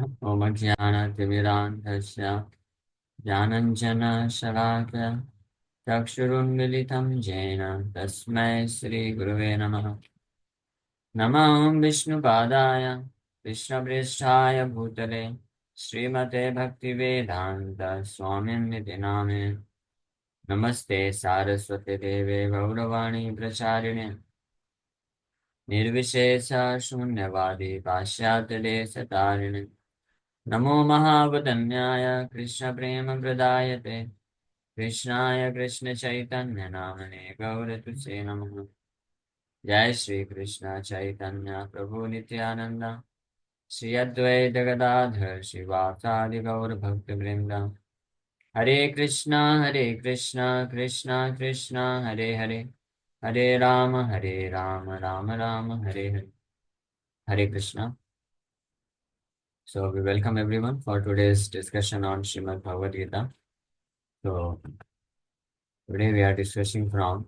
ओमज्ञानतिमिरान्धस्य ज्ञानञ्जनशलाकया चक्षुरुन्मिलितं येन तस्मै श्रीगुरुवे नमः। नमः विष्णुपादाय कृष्णप्रेष्ठाय भूतले श्रीमते भक्तिवेदान्त स्वामिन्निति नामे। नमस्ते सारस्वती देवे गौरवाणी प्रचारिणे निर्विशेष शून्यवादी पाश्चात्यदेशतारिणे। नमो महावदन्याय कृष्णप्रेमप्रदायते कृष्णाय कृष्णचैतन्यनामने गौरतुसे नमः। जय श्री कृष्ण चैतन्य प्रभु नित्यानंद श्री अद्वैत गदाधर श्रीवासादि गौर भक्तवृंद। हरे कृष्णा कृष्णा कृष्णा हरे हरे, हरे Ram Ram Ram Hare Hare. Hare Krishna. So we welcome everyone for today's discussion on Srimad Bhagavad Gita. So today we are discussing from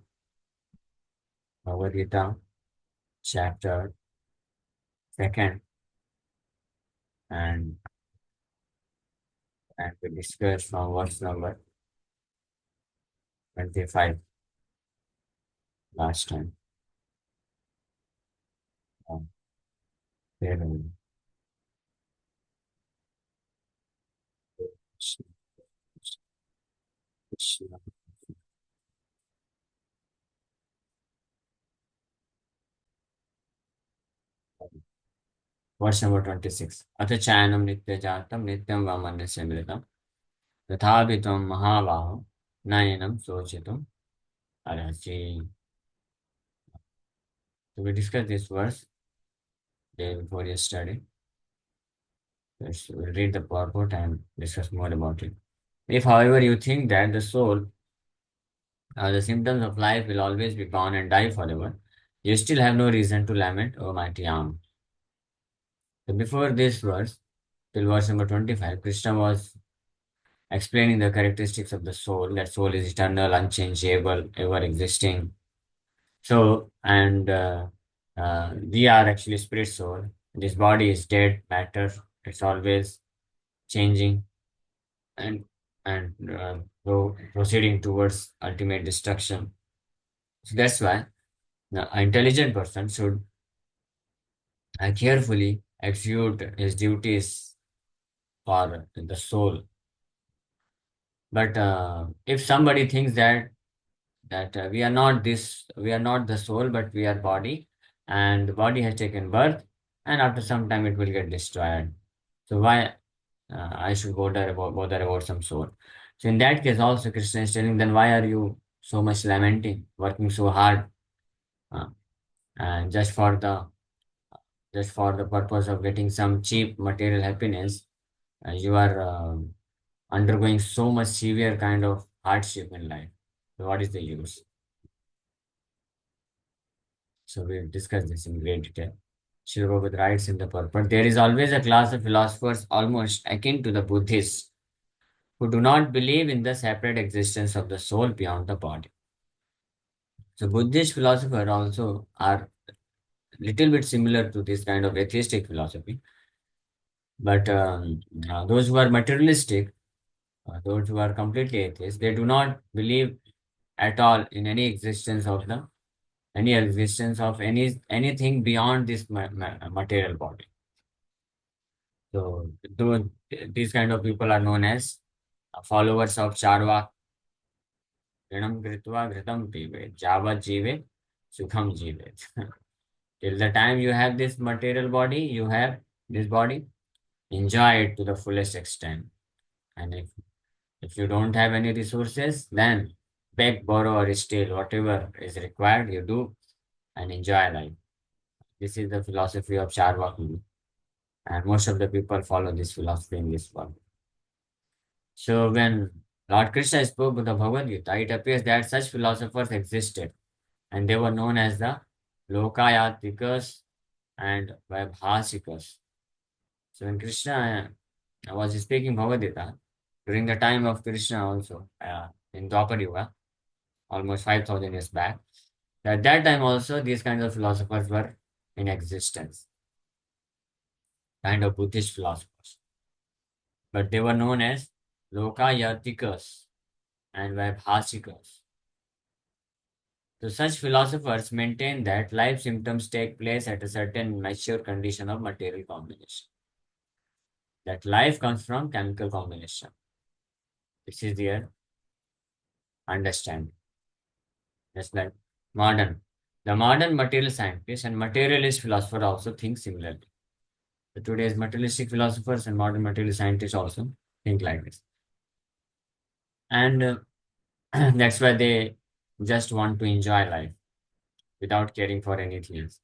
Bhagavad Gita chapter second, and we discuss from verse number 25 last time. Um, there we go. Krishna. Verse number 26. अथ चैनम नित्य जातम नित्यम व मन्यसे मृतम तथापि त्वं महाबाहो नयनम शोचितुम् अर्हसि. So we discussed this verse day before yesterday. We'll read the purport and discuss more about it. If, however, you think that the soul or the symptoms of life will always be gone and die forever, you still have no reason to lament, O mighty arm. So before this verse, till verse number 25, Krishna was explaining the characteristics of the soul. That soul is eternal, unchangeable, ever existing. So, and we are actually spirit soul. This body is dead matter. It's always changing and proceeding towards ultimate destruction. So that's why the intelligent person should carefully execute his duties for the soul. But if somebody thinks that we are not this, we are not the soul, but we are body, and the body has taken birth, and after some time it will get destroyed. So why I should bother about some soul? So in that case, also Krishna is telling, then why are you so much lamenting, working so hard, uh, and just for the purpose of getting some cheap material happiness? You are undergoing so much severe kind of hardship in life. So what is the use? So we'll discuss this in great detail. Srila Prabhupada writes in the purport, there is always a class of philosophers almost akin to the Buddhists who do not believe in the separate existence of the soul beyond the body. So Buddhist philosophers also are little bit similar to this kind of atheistic philosophy. But those who are materialistic, those who are completely atheists, they do not believe at all in any existence of anything beyond this material body. So these kind of people are known as followers of Charvak. Grinam kritva घृतम पीवे जावत जीवे सुखम जीवे. Till the time you have this material body, you have this body, enjoy it to the fullest extent. And if you don't have any resources, then beg, borrow, or steal, whatever is required, you do and enjoy life. This is the philosophy of Charvak, and most of the people follow this philosophy in this world. So when Lord Krishna spoke with the Bhagavad Gita, it appears that such philosophers existed, and they were known as the Lokayatikas and Vaibhasikas. So when Krishna was speaking Bhagavad Gita, during the time of Krishna also, in Dwapar Yuga, almost 5,000 years back, at that time also these kinds of philosophers were in existence. kind of Buddhist philosophers, but they were known as Lokayatikas and Vaibhasikas. So such philosophers maintain that life symptoms take place at a certain mature condition of material combination. That life comes from chemical combination. This is their understanding. Just like modern. The modern material scientist and materialist philosopher also think similarly. So today's materialistic philosophers and modern material scientists also think like this. And that's why they just want to enjoy life without caring for anything else.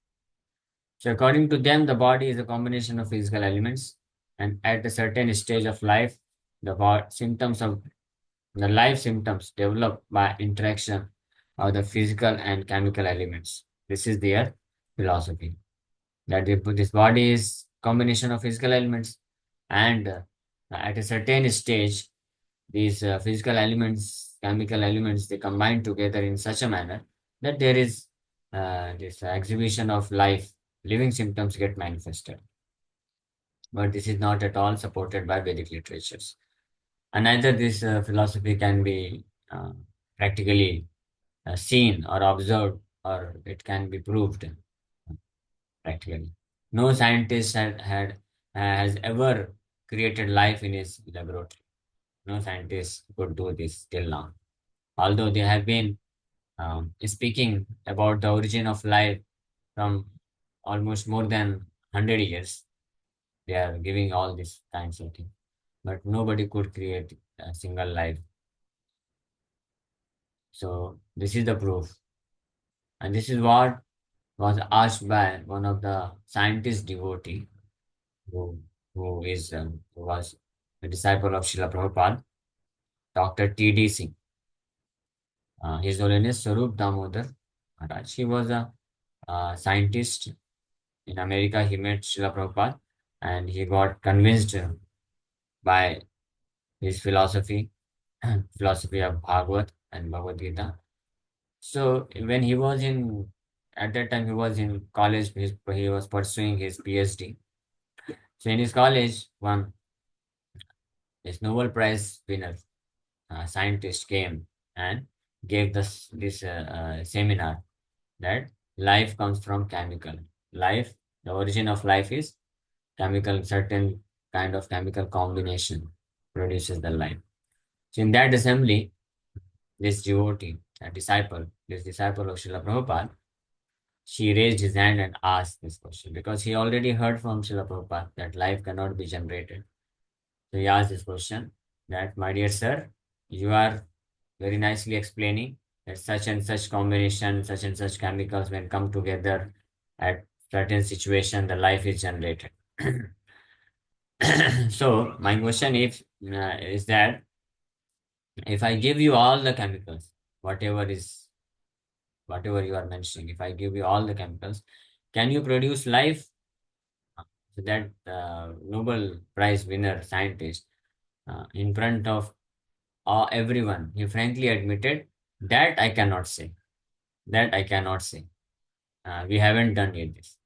So according to them, the body is a combination of physical elements, and at a certain stage of life, symptoms of the life symptoms develop by interaction of the physical and chemical elements. This is their philosophy. That this body is combination of physical elements, and at a certain stage, these physical elements, chemical elements, they combine together in such a manner that there is this exhibition of life, living symptoms get manifested. But this is not at all supported by Vedic literatures. And neither this philosophy can be practically seen or observed, or it can be proved practically. No scientist has ever created life in his laboratory. No scientist could do this till now. Although they have been speaking about the origin of life from almost more than 100 years, they are giving all these kinds of things. But nobody could create a single life. So this is the proof. And this is what was asked by one of the scientist devotee who, who was a disciple of Srila Prabhupada, Dr. T.D. Singh. His Holiness Sarup Damodar Maharaj. He was a scientist in America. He met Srila Prabhupada and he got convinced by his philosophy, philosophy of Bhagavad and Bhagavad Gita. So when he was at that time he was in college, he was pursuing his PhD. So in his college, one this Nobel Prize winner scientist came and gave this seminar that life comes from chemical. Life, the origin of life is chemical, certain kind of chemical combination produces the life. So in that assembly, this devotee, this disciple of Srila Prabhupada, she raised his hand and asked this question because he already heard from Srila Prabhupada that life cannot be generated. So he asked this question that, my dear sir, you are very nicely explaining that such and such combination, such and such chemicals, when come together at certain situation, the life is generated. So my question is that if I give you all the chemicals, whatever is whatever you are mentioning, if I give you all the chemicals, can you produce life? So that Nobel Prize winner scientist, in front of everyone, he frankly admitted that I cannot say. That I cannot say. We haven't done yet this.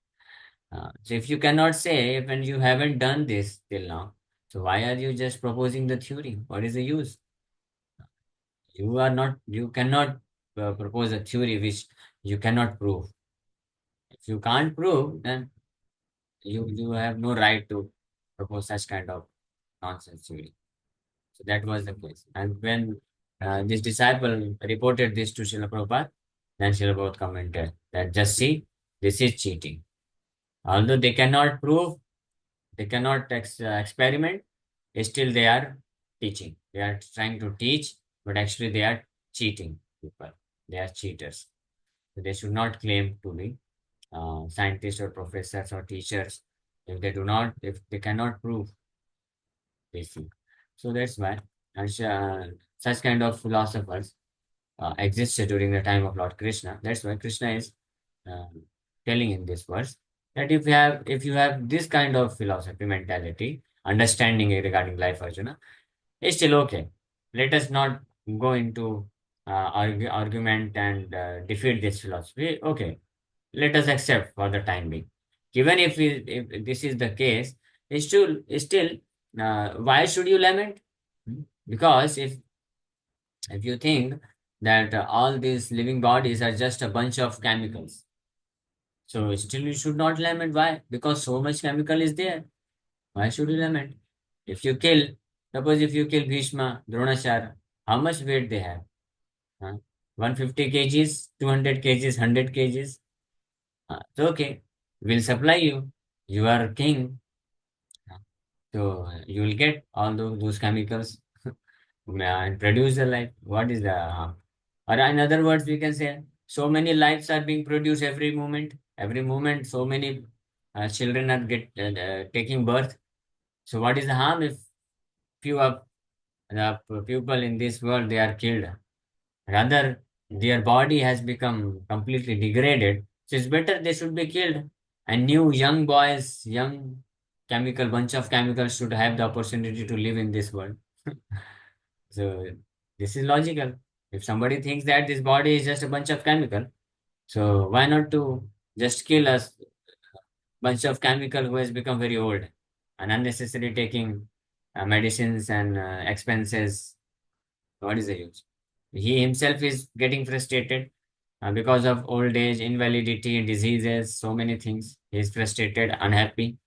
So if you cannot say, when you haven't done this till now, so why are you just proposing the theory? What is the use? You cannot propose a theory which you cannot prove. If you can't prove, then you have no right to propose such kind of nonsense theory. So that was the case. And when this disciple reported this to Srila Prabhupada, then Srila Prabhupada commented that just see, this is cheating. Although they cannot prove, they cannot experiment, still they are teaching. They are trying to teach, but actually they are cheating people. They are cheaters. So they should not claim to be scientists or professors or teachers if they cannot prove this thing. So that's why and, such kind of philosophers existed during the time of Lord Krishna. That's why Krishna is uh, telling in this verse that if you have this kind of philosophy mentality, understanding regarding life, Arjuna, it's still okay. Let us not go into argument and defeat this philosophy. Okay, let us accept for the time being. Even if this is the case, still, why should you lament? Hmm? Because if you think that all these living bodies are just a bunch of chemicals, so still you should not lament. Why? Because so much chemical is there. Why should you lament? If you kill, suppose if you kill Bhishma, Dronacharya, how much weight they have? Huh? 150 kgs, 200 kgs, 100 kgs. It's okay. We'll supply you. You are king. So you will get all those chemicals and produce the life. What is the harm? Or in other words, we can say so many lives are being produced every moment. Every moment, so many children are taking birth. So what is the harm if few of the people in this world they are killed? Rather, their body has become completely degraded. So it's better they should be killed. And new young boys, young chemical bunch of chemicals should have the opportunity to live in this world. So this is logical. If somebody thinks that this body is just a bunch of chemical, so why not to just kill a bunch of chemical who has become very old and unnecessary taking medicines and expenses. What is the use? He himself is getting frustrated because of old age, invalidity, diseases, so many things. He is frustrated, unhappy,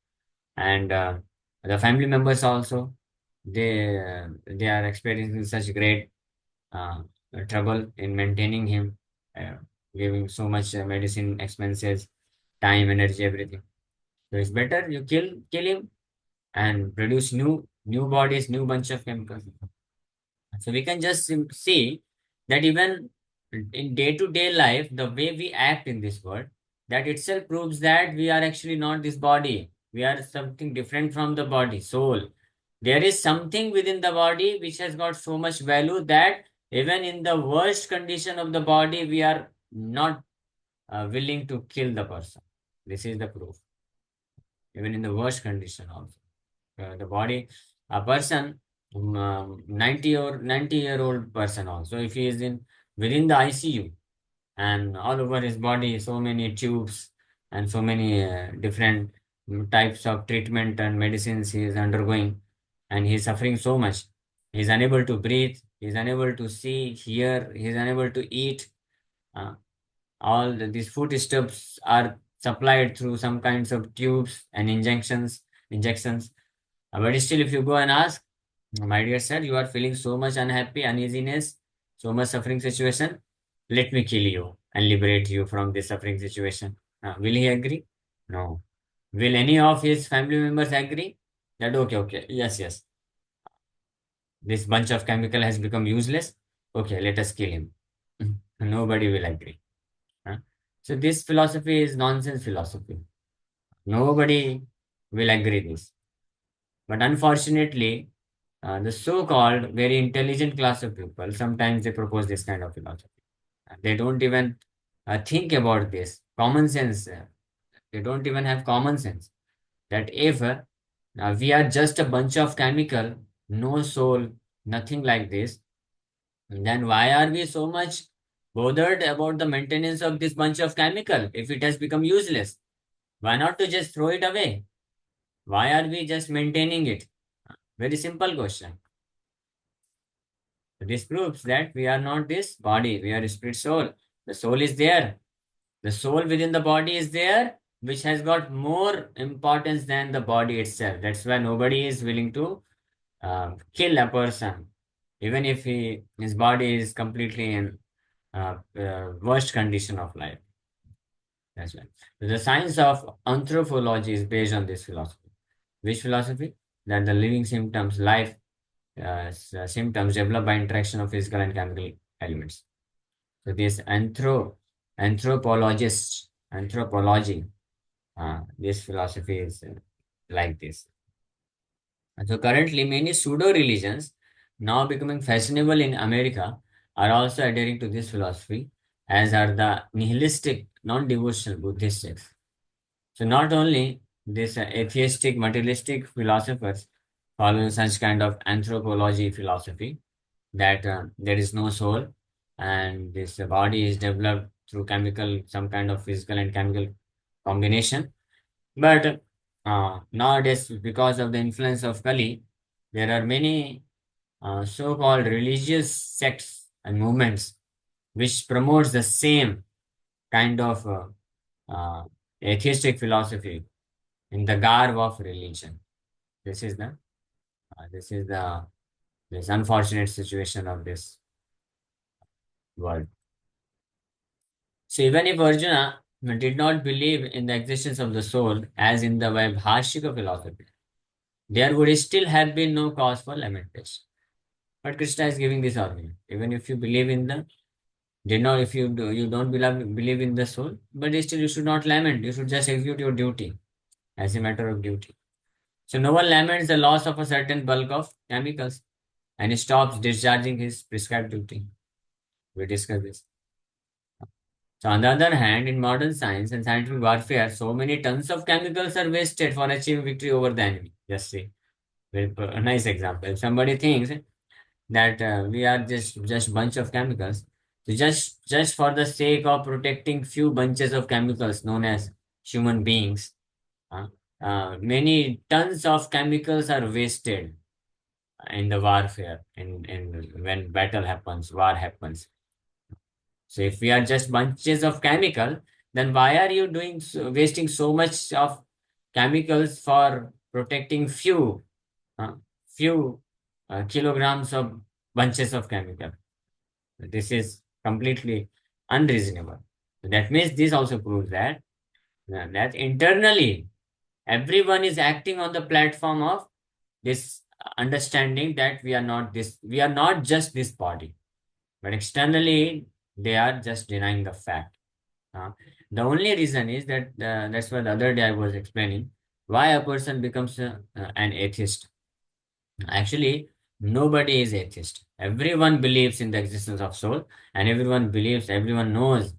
and the family members also they are experiencing such great uh, trouble in maintaining him, uh, giving so much medicine expenses, time, energy, everything. So it's better you kill him and produce new bodies, new bunch of chemicals. So we can just see that even in day-to-day life, the way we act in this world, that itself proves that we are actually not this body. We are something different from the body, soul. There is something within the body which has got so much value that even in the worst condition of the body, we are not willing to kill the person. This is the proof. Even in the worst condition also. The body, a person, 90-year-old person also, if he is in within the ICU and all over his body, so many tubes and so many different types of treatment and medicines he is undergoing, and he is suffering so much. He is unable to breathe, he is unable to see, hear, he is unable to eat. Uh, these foodstuffs are supplied through some kinds of tubes and injections. But still, if you go and ask, my dear sir, you are feeling so much unhappy, uneasiness, so much suffering situation. Let me kill you and liberate you from this suffering situation. Will he agree? No. Will any of his family members agree? That okay, okay, yes, yes. This bunch of chemical has become useless. Okay, let us kill him. Nobody will agree. Huh? So this philosophy is nonsense philosophy. Nobody will agree this. But unfortunately, the so-called very intelligent class of people, sometimes they propose this kind of philosophy. They don't even think about this. Common sense, they don't even have common sense. That if we are just a bunch of chemical, no soul, nothing like this, then why are we so much bothered about the maintenance of this bunch of chemical if it has become useless? Why not to just throw it away? Why are we just maintaining it? Very simple question. This proves that we are not this body, we are spirit soul. The soul is there. The soul within the body is there, which has got more importance than the body itself. That's why nobody is willing to kill a person, even if his body is completely in worst condition of life. That's why. The science of anthropology is based on this philosophy. Which philosophy? That the living symptoms, life symptoms developed by interaction of physical and chemical elements. So this anthropology, this philosophy is like this. And so currently, many pseudo religions now becoming fashionable in America are also adhering to this philosophy, as are the nihilistic, non-devotional Buddhist sects. So not only this atheistic, materialistic philosophers follow such kind of anthropology philosophy, that there is no soul and this body is developed through chemical, some kind of physical and chemical combination. But Nowadays, because of the influence of Kali, there are many so-called religious sects and movements which promotes the same kind of uh, atheistic philosophy in the garb of religion. This is the this is the this unfortunate situation of this world. So even if Arjuna did not believe in the existence of the soul, as in the Vaibhashika philosophy, there would still have been no cause for lamentation. But Krishna is giving this argument. Even if you believe in the did not, if you don't believe in the soul, but still you should not lament. You should just execute your duty as a matter of duty. So no one laments the loss of a certain bulk of chemicals and he stops discharging his prescribed duty. We discussed this. So on the other hand, in modern science and scientific warfare, so many tons of chemicals are wasted for achieving victory over the enemy. Just see, a nice example. If somebody thinks that we are just bunch of chemicals, so just for the sake of protecting few bunches of chemicals known as human beings, uh, many tons of chemicals are wasted in the warfare, in when battle happens, war happens. So if we are just bunches of chemical, then why are you wasting so much of chemicals for protecting uh, few kilograms of bunches of chemical? This is completely unreasonable. So that means this also proves that internally everyone is acting on the platform of this understanding that we are not just this body, but externally they are just denying the fact. Uh, the only reason is that that's what the other day I was explaining why a person becomes an atheist. Actually, nobody is atheist. Everyone believes in the existence of soul, and everyone knows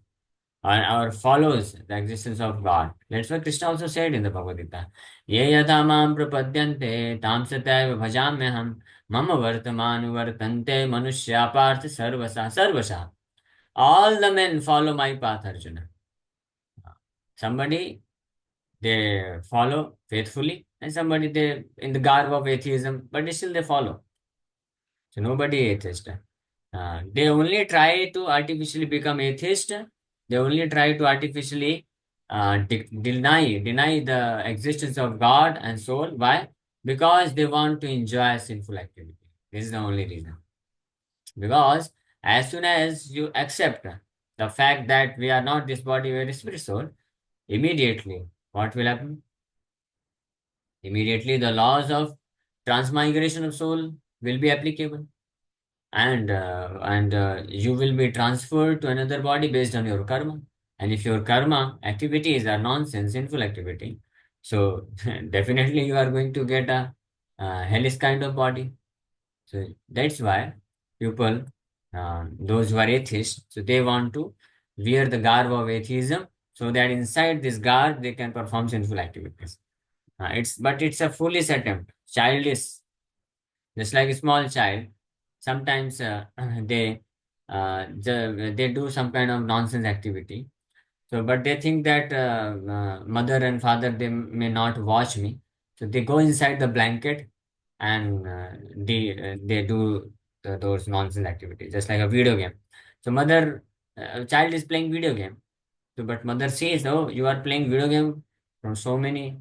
or follows the existence of God. That's what Krishna also said in the Bhagavad Gita. Ye yatha mam prapadyante tam sataiva bhajamyaham mama vartamanu vartante manushya parth sarvasa. All the men follow my path, Arjuna. Somebody they follow faithfully, and somebody they in the garb of atheism, but still they follow. So nobody atheist. They only try to artificially become atheist. They only try to artificially deny the existence of God and soul. Why? Because they want to enjoy sinful activity. This is the only reason. Because as soon as you accept the fact that we are not this body, we are spirit soul, immediately what will happen? Immediately the laws of transmigration of soul will be applicable, and you will be transferred to another body based on your karma. And if your karma activities are nonsense, sinful activity, so definitely you are going to get a hellish kind of body. So that's why people, those who are atheists, so they want to wear the garb of atheism so that inside this garb they can perform sinful activities. It's a foolish attempt, childish, just like a small child. Sometimes they they do some kind of nonsense activity. So, but they think that mother and father they may not watch me, so they go inside the blanket and they do those nonsense activities, just like a video game. So, child is playing video game. So, but mother says, "Oh, you are playing video game from so many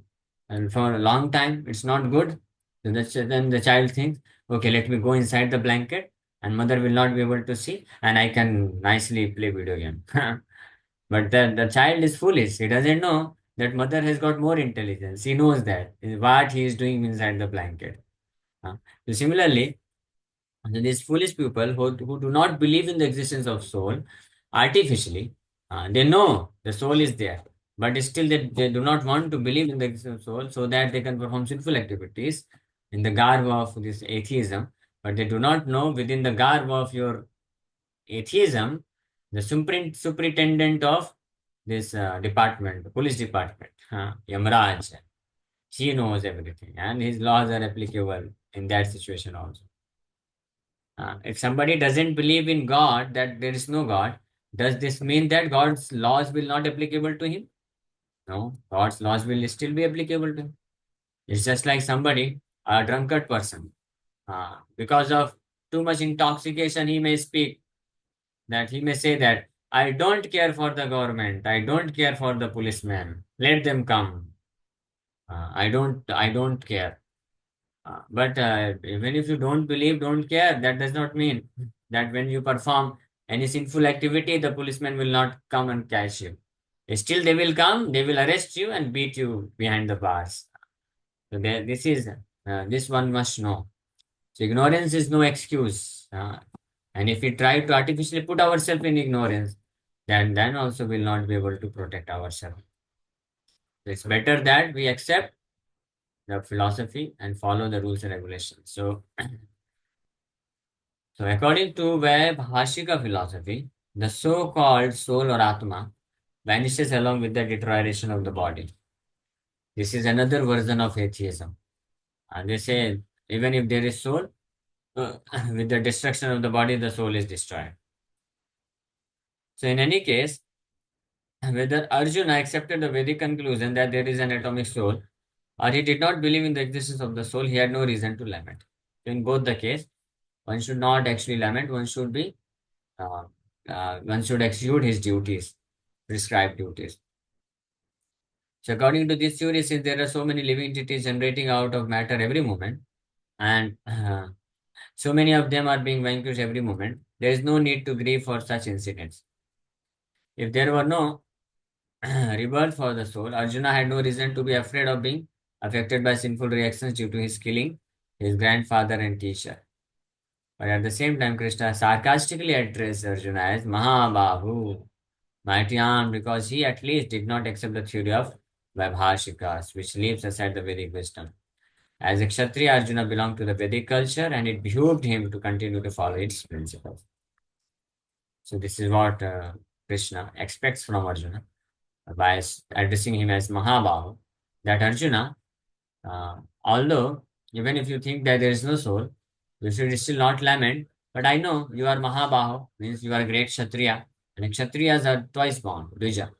and for a long time. It's not good." So then the child thinks, "Okay, let me go inside the blanket, and mother will not be able to see, and I can nicely play video game." But the child is foolish. He doesn't know that mother has got more intelligence. He knows that what he is doing inside the blanket. Uh, So similarly, these foolish people who do not believe in the existence of soul artificially, they know the soul is there, but still they do not want to believe in the existence of soul so that they can perform sinful activities in the garb of this atheism. But they do not know within the garb of your atheism, the superintendent of this department, the police department, Yamraj, he knows everything and his laws are applicable in that situation also. If somebody doesn't believe in God, that there is no God, does this mean that God's laws will not applicable to him? No, God's laws will still be applicable to him. It's just like somebody, a drunkard person. Because of too much intoxication, he may speak that he may say that I don't care for the government, I don't care for the policeman. Let them come. I don't care. But even if you don't believe, don't care, that does not mean that when you perform any sinful activity, the policeman will not come and catch you. Still, they will come, they will arrest you and beat you behind the bars. So this one must know. So ignorance is no excuse. And if we try to artificially put ourselves in ignorance, then also we'll not be able to protect ourselves. So it's better that we accept the philosophy and follow the rules and regulations. So according to Vaibhashika philosophy, the so-called soul or Atma vanishes along with the deterioration of the body. This is another version of atheism. And they say even if there is soul, with the destruction of the body, the soul is destroyed. So in any case, whether Arjuna accepted the Vedic conclusion that there is an atomic soul, or he did not believe in the existence of the soul, he had no reason to lament. In both the case, one should not actually lament. Uh, one should execute his duties, prescribed duties. So according to this theory, since there are so many living entities generating out of matter every moment, and so many of them are being vanquished every moment, there is no need to grieve for such incidents. If there were no rebirth for the soul, Arjuna had no reason to be afraid of being affected by sinful reactions due to his killing his grandfather and teacher. But at the same time, Krishna sarcastically addressed Arjuna as Mahabahu, mighty arm, because he at least did not accept the theory of Vaibhashikas, which leaves aside the Vedic wisdom. As a Kshatriya, Arjuna belonged to the Vedic culture and it behooved him to continue to follow its principles. So, this is what Krishna expects from Arjuna by addressing him as Mahabahu, that Arjuna, although even if you think that there is no soul, you should still not lament. But I know you are Mahabahu, means you are a great Kshatriya, and Kshatriyas are twice born, Dvija,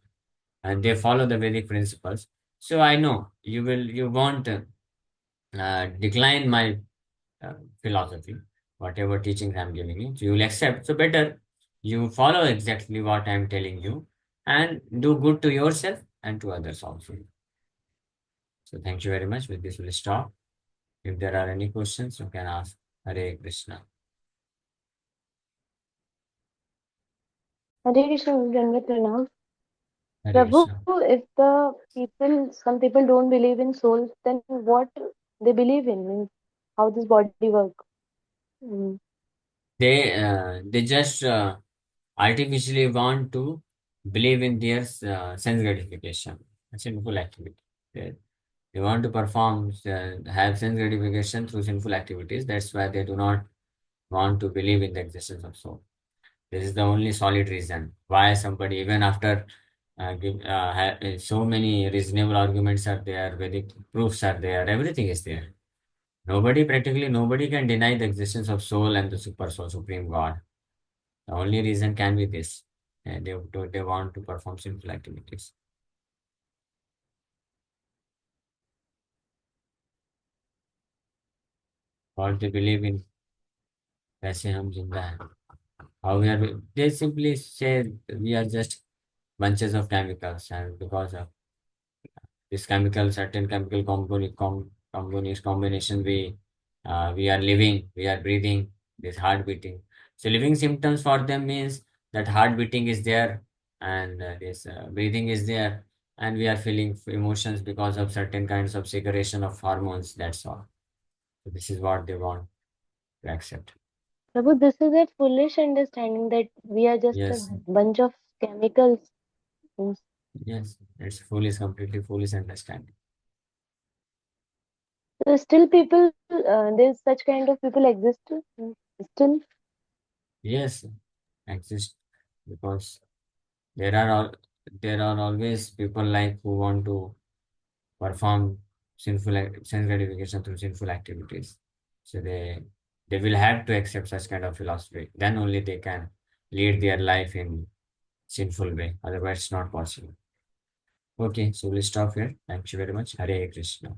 and they follow the Vedic principles. So I know you won't decline my uh, philosophy, whatever teachings I'm giving you. So you will accept. So better you follow exactly what I'm telling you and do good to yourself and to others also. So thank you very much. With this, we'll stop. If there are any questions, you can ask. Hare Krishna. Hare Krishna, Dandavat Pranam. Hare Prabhu, Krishna. if some people don't believe in souls, then what they believe in? Means how this body work? Mm. They just artificially want to believe in their sense gratification, a sinful activity. They, they want to perform, have sense gratification through sinful activities. That's why they do not want to believe in the existence of soul. This is the only solid reason why somebody, even after so many reasonable arguments are there, Vedic proofs are there, everything is there. Practically nobody can deny the existence of soul and the super soul, supreme God. The only reason can be this. They want to perform sinful activities. What they believe in, वैसे हम जिंदा हैं. How we are, they simply say we are just bunches of chemicals, and because of this chemical, certain chemical combination, we are living, we are breathing, this heart beating. So living symptoms for them means that heart beating is there and this breathing is there, and we are feeling emotions because of certain kinds of secretion of hormones. That's all. So this is what they want to accept. Prabhu, this is a foolish understanding that we are just a Yes, bunch of chemicals. Means, yes, it's foolish, completely foolish understanding. so still people, there's such kind of people exist. Still, Yes, exist because there are all there are always people like who want to perform sense gratification through sinful activities. So they will have to accept such kind of philosophy. Then only they can lead their life in sinful way. Otherwise, it's not possible. Okay, so we'll stop here. Thank you very much. Hare Krishna.